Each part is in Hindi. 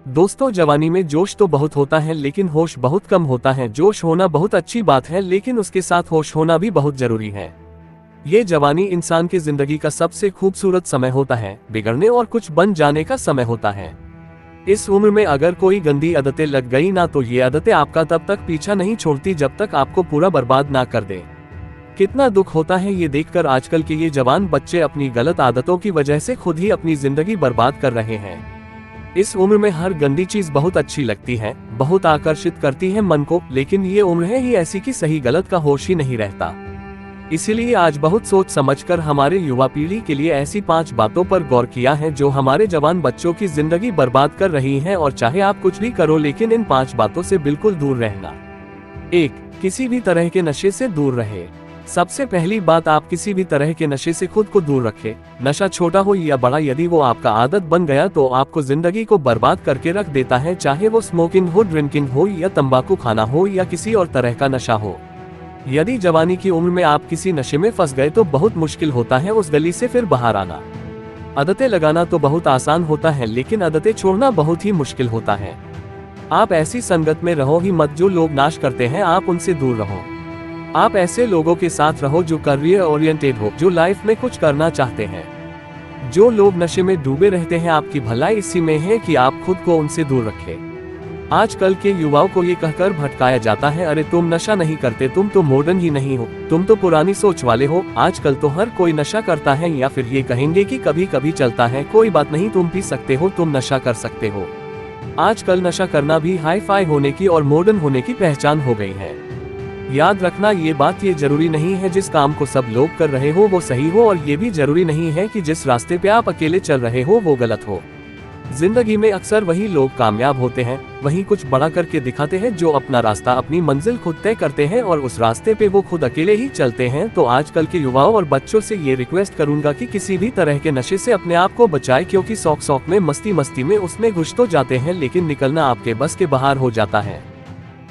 दोस्तों, जवानी में जोश तो बहुत होता है लेकिन होश बहुत कम होता है। जोश होना बहुत अच्छी बात है लेकिन उसके साथ होश होना भी बहुत जरूरी है। ये जवानी इंसान की जिंदगी का सबसे खूबसूरत समय होता है, बिगड़ने और कुछ बन जाने का समय होता है। इस उम्र में अगर कोई गंदी आदतें लग गई ना तो ये आदतें आपका तब तक पीछा नहीं छोड़ती जब तक आपको पूरा बर्बाद ना कर दे। कितना दुख होता है ये देखकर आजकल के ये जवान बच्चे अपनी गलत आदतों की वजह से खुद ही अपनी जिंदगी बर्बाद कर रहे हैं। इस उम्र में हर गंदी चीज बहुत अच्छी लगती है, बहुत आकर्षित करती है मन को, लेकिन ये उम्र है ही ऐसी कि सही गलत का होश ही नहीं रहता। इसीलिए आज बहुत सोच समझकर हमारे युवा पीढ़ी के लिए ऐसी 5 बातों पर गौर किया है जो हमारे जवान बच्चों की जिंदगी बर्बाद कर रही हैं, और चाहे आप कुछ भी करो लेकिन इन 5 बातों से बिल्कुल दूर रहना। 1. किसी भी तरह के नशे से दूर रहे। सबसे पहली बात, आप किसी भी तरह के नशे से खुद को दूर रखें। नशा छोटा हो या बड़ा, यदि वो आपका आदत बन गया तो आपको जिंदगी को बर्बाद करके रख देता है, चाहे वो स्मोकिंग हो, ड्रिंकिंग हो या तंबाकू खाना हो या किसी और तरह का नशा हो। यदि जवानी की उम्र में आप किसी नशे में फंस गए तो बहुत मुश्किल होता है उस गली से फिर बाहर आना। आदतें लगाना तो बहुत आसान होता है लेकिन आदतें छोड़ना बहुत ही मुश्किल होता है। आप ऐसी संगत में रहो ही मत जो लोग नाश करते हैं, आप उनसे दूर रहो। आप ऐसे लोगों के साथ रहो जो करियर ओरिएंटेड हो, जो लाइफ में कुछ करना चाहते हैं। जो लोग नशे में डूबे रहते हैं, आपकी भलाई इसी में है कि आप खुद को उनसे दूर रखें। आजकल के युवाओं को ये कहकर भटकाया जाता है, अरे तुम नशा नहीं करते, तुम तो मॉडर्न ही नहीं हो, तुम तो पुरानी सोच वाले हो। आजकल तो हर कोई नशा करता है, या फिर ये कहेंगे कि कभी कभी चलता है, कोई बात नहीं, तुम पी सकते हो, तुम नशा कर सकते हो। आजकल नशा करना भी हाई फाई होने की और मॉडर्न होने की पहचान हो गई है। याद रखना ये बात, ये जरूरी नहीं है जिस काम को सब लोग कर रहे हो वो सही हो, और ये भी जरूरी नहीं है कि जिस रास्ते पे आप अकेले चल रहे हो वो गलत हो। जिंदगी में अक्सर वही लोग कामयाब होते हैं, वही कुछ बड़ा करके दिखाते हैं, जो अपना रास्ता, अपनी मंजिल खुद तय करते हैं और उस रास्ते पे वो खुद अकेले ही चलते हैं। तो आजकल के युवाओं और बच्चों से ये रिक्वेस्ट करूंगा कि किसी भी तरह के नशे से अपने आप को बचाए, क्योंकि शौक में, मस्ती में उसमें घुस तो जाते हैं लेकिन निकलना आपके बस के बाहर हो जाता है।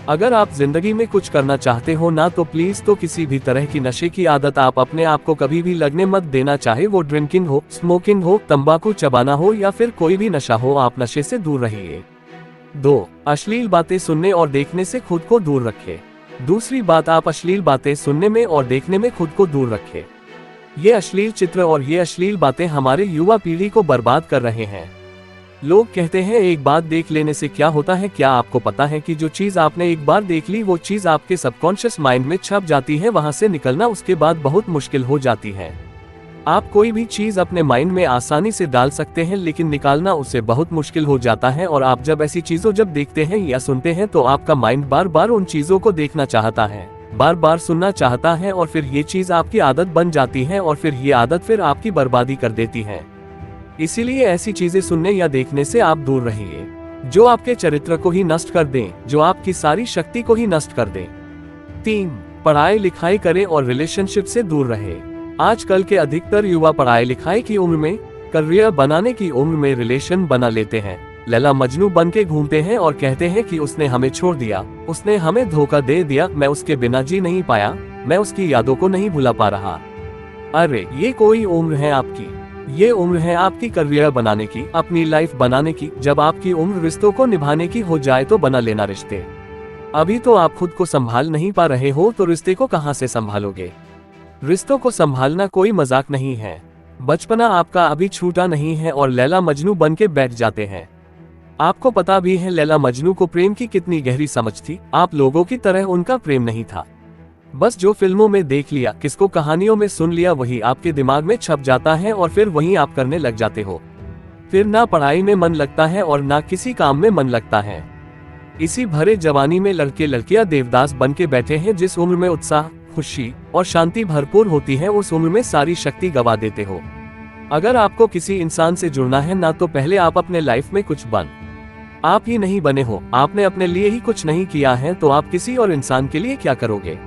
अगर आप जिंदगी में कुछ करना चाहते हो ना तो प्लीज तो किसी भी तरह की नशे की आदत आप अपने आप को कभी भी लगने मत देना, चाहे वो ड्रिंकिंग हो, स्मोकिंग हो, तंबाकू चबाना हो या फिर कोई भी नशा हो, आप नशे से दूर रहिए। 2. अश्लील बातें सुनने और देखने से खुद को दूर रखें। दूसरी बात, आप अश्लील बातें सुनने में और देखने में खुद को दूर रखें। ये अश्लील चित्र और ये अश्लील बातें हमारे युवा पीढ़ी को बर्बाद कर रहे हैं। लोग कहते हैं एक बात देख लेने से क्या होता है, क्या आपको पता है कि जो चीज आपने एक बार देख ली वो चीज आपके सबकॉन्शियस माइंड में छप जाती है, वहां से निकलना उसके बाद बहुत मुश्किल हो जाती है। आप कोई भी चीज अपने माइंड में आसानी से डाल सकते हैं लेकिन निकालना उससे बहुत मुश्किल हो जाता है, और आप जब ऐसी चीजों जब देखते हैं या सुनते हैं तो आपका माइंड बार बार उन चीजों को देखना चाहता है, बार बार सुनना चाहता है, और फिर ये चीज आपकी आदत बन जाती है और फिर ये आदत फिर आपकी बर्बादी कर देती है। इसीलिए ऐसी चीजें सुनने या देखने से आप दूर रहिए जो आपके चरित्र को ही नष्ट कर दें, जो आपकी सारी शक्ति को ही नष्ट कर दें। 3. पढ़ाई लिखाई करें और रिलेशनशिप से दूर रहे। आजकल के अधिकतर युवा पढ़ाई लिखाई की उम्र में, करियर बनाने की उम्र में रिलेशन बना लेते हैं, लैला मजनू बन के घूमते हैं और कहते हैं कि उसने हमें छोड़ दिया, उसने हमें धोखा दे दिया, मैं उसके बिना जी नहीं पाया, मैं उसकी यादों को नहीं भुला पा रहा। अरे ये कोई उम्र है आपकी? ये उम्र है आपकी करियर बनाने की, अपनी लाइफ बनाने की। जब आपकी उम्र रिश्तों को निभाने की हो जाए तो बना लेना रिश्ते। अभी तो आप खुद को संभाल नहीं पा रहे हो तो रिश्ते को कहां से संभालोगे? रिश्तों को संभालना कोई मजाक नहीं है। बचपना आपका अभी छूटा नहीं है और लैला मजनू बन के बैठ जाते हैं। आपको पता भी है लैला मजनू को प्रेम की कितनी गहरी समझ थी। आप लोगों की तरह उनका प्रेम नहीं था, बस जो फिल्मों में देख लिया, किसको कहानियों में सुन लिया, वही आपके दिमाग में छप जाता है और फिर वही आप करने लग जाते हो। फिर ना पढ़ाई में मन लगता है और ना किसी काम में मन लगता है। इसी भरे जवानी में लड़के लड़कियां देवदास बन के बैठे हैं। जिस उम्र में उत्साह, खुशी और शांति भरपूर होती है उस उम्र में सारी शक्ति गवा देते हो। अगर आपको किसी इंसान से जुड़ना है ना तो पहले आप अपने लाइफ में कुछ बन। आप ही नहीं बने हो, आपने अपने लिए ही कुछ नहीं किया है तो आप किसी और इंसान के लिए क्या करोगे?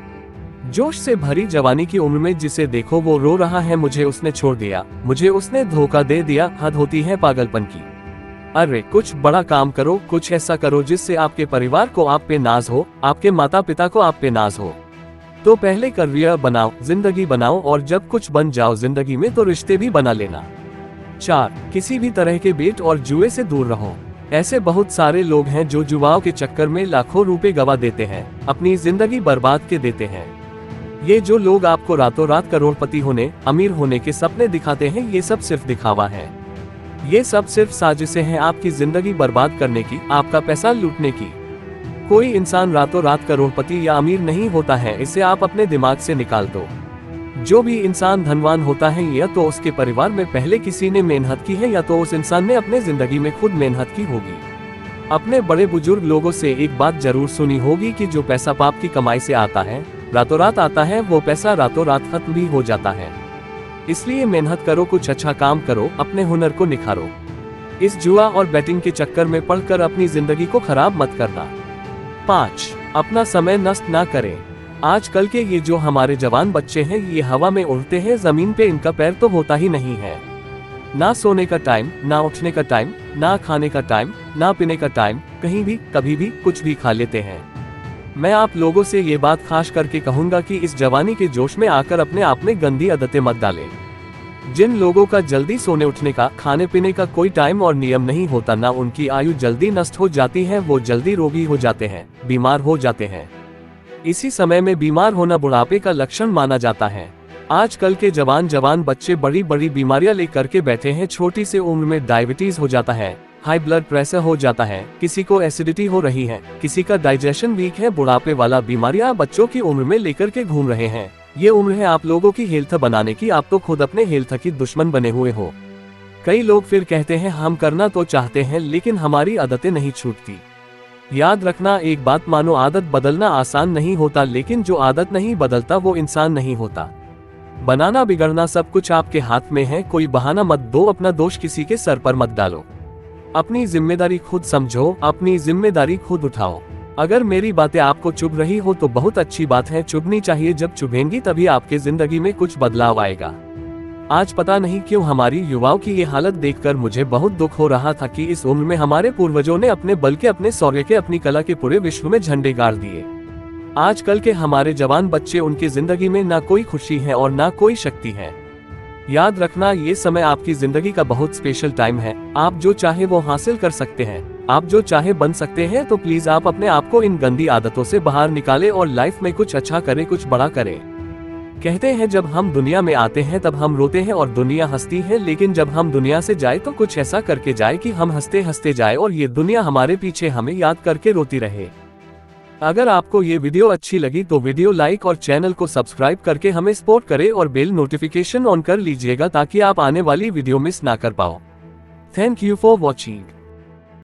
जोश से भरी जवानी की उम्र में जिसे देखो वो रो रहा है, मुझे उसने छोड़ दिया, मुझे उसने धोखा दे दिया, हद होती है पागलपन की। अरे कुछ बड़ा काम करो, कुछ ऐसा करो जिससे आपके परिवार को आप पे नाज हो, आपके माता पिता को आप पे नाज हो। तो पहले करियर बनाओ, जिंदगी बनाओ, और जब कुछ बन जाओ जिंदगी में तो रिश्ते भी बना लेना। 4. किसी भी तरह के बेट और जुए से दूर रहो। ऐसे बहुत सारे लोग हैं जो जुआओं के चक्कर में लाखों रुपए गवा देते हैं, अपनी जिंदगी बर्बाद के देते हैं। ये जो लोग आपको रातों रात करोड़पति होने, अमीर होने के सपने दिखाते हैं, ये सब सिर्फ दिखावा है। ये सब सिर्फ साजिशें हैं आपकी जिंदगी बर्बाद करने की, आपका पैसा लूटने की। कोई इंसान रातों रात करोड़पति या अमीर नहीं होता है, इसे आप अपने दिमाग से निकाल दो। जो भी इंसान धनवान होता है, या तो उसके परिवार में पहले किसी ने मेहनत की है, या तो उस इंसान ने अपने जिंदगी में खुद मेहनत की होगी। अपने बड़े बुजुर्ग लोगों से एक बात जरूर सुनी होगी कि जो पैसा पाप की कमाई से आता है, रातों रात आता है, वो पैसा रातों रात खत्म भी हो जाता है। इसलिए मेहनत करो, कुछ अच्छा काम करो, अपने हुनर को निखारो। इस जुआ और बैटिंग के चक्कर में पड़कर अपनी जिंदगी को खराब मत करना। 5. अपना समय नष्ट ना करें। आजकल के ये जो हमारे जवान बच्चे हैं, ये हवा में उड़ते हैं, जमीन पे इनका पैर तो होता ही नहीं है। ना सोने का टाइम, ना उठने का टाइम, ना खाने का टाइम, ना पीने का टाइम, कहीं भी कभी भी कुछ भी खा लेते हैं। मैं आप लोगों से ये बात खास करके कहूंगा कि इस जवानी के जोश में आकर अपने आप में गंदी आदतें मत डालें। जिन लोगों का जल्दी सोने उठने का, खाने पीने का कोई टाइम और नियम नहीं होता, ना उनकी आयु जल्दी नष्ट हो जाती है, वो जल्दी रोगी हो जाते हैं, बीमार हो जाते हैं। इसी समय में बीमार होना बुढ़ापे का लक्षण माना जाता है। आजकल के जवान बच्चे बड़ी बड़ी बीमारियां लेकर के बैठे हैं। छोटी सी उम्र में डायबिटीज हो जाता है, हाई ब्लड प्रेशर हो जाता है, किसी को एसिडिटी हो रही है, किसी का डाइजेशन वीक है। बुढ़ापे वाला बीमारियां बच्चों की उम्र में लेकर के घूम रहे हैं। ये उम्र है आप लोगों की हेल्थ बनाने की, आप तो खुद अपने हेल्थ की दुश्मन बने हुए हो। कई लोग फिर कहते हैं हम करना तो चाहते हैं, लेकिन हमारी आदतें नहीं छूटती। याद रखना एक बात मानो, आदत बदलना आसान नहीं होता, लेकिन जो आदत नहीं बदलता वो इंसान नहीं होता। बनाना बिगड़ना सब कुछ आपके हाथ में है। कोई बहाना मत दो, अपना दोष किसी के सर पर मत डालो। अपनी जिम्मेदारी खुद समझो, अपनी जिम्मेदारी खुद उठाओ। अगर मेरी बातें आपको चुभ रही हो तो बहुत अच्छी बात है, चुभनी चाहिए। जब चुभेंगी तभी आपके जिंदगी में कुछ बदलाव आएगा। आज पता नहीं क्यों हमारी युवाओं की ये हालत देखकर मुझे बहुत दुख हो रहा था कि इस उम्र में हमारे पूर्वजों ने अपने बल के, अपने शौर्य के, अपनी कला के पूरे विश्व में झंडे गाड़ दिए। आजकल के हमारे जवान बच्चे, उनकी जिंदगी में ना कोई खुशी है और ना कोई शक्ति है। याद रखना ये समय आपकी जिंदगी का बहुत स्पेशल टाइम है। आप जो चाहे वो हासिल कर सकते हैं, आप जो चाहे बन सकते हैं। तो प्लीज आप अपने आप को इन गंदी आदतों से बाहर निकालें और लाइफ में कुछ अच्छा करें, कुछ बड़ा करें। कहते हैं जब हम दुनिया में आते हैं तब हम रोते हैं और दुनिया हंसती है, लेकिन जब हम दुनिया से जाए तो कुछ ऐसा करके जाए कि हम हंसते हंसते जाए और ये दुनिया हमारे पीछे हमें याद करके रोती रहे। अगर आपको ये वीडियो अच्छी लगी तो वीडियो लाइक और चैनल को सब्सक्राइब करके हमें सपोर्ट करें और बेल नोटिफिकेशन ऑन कर लीजिएगा ताकि आप आने वाली वीडियो मिस ना कर पाओ। Thank you for watching.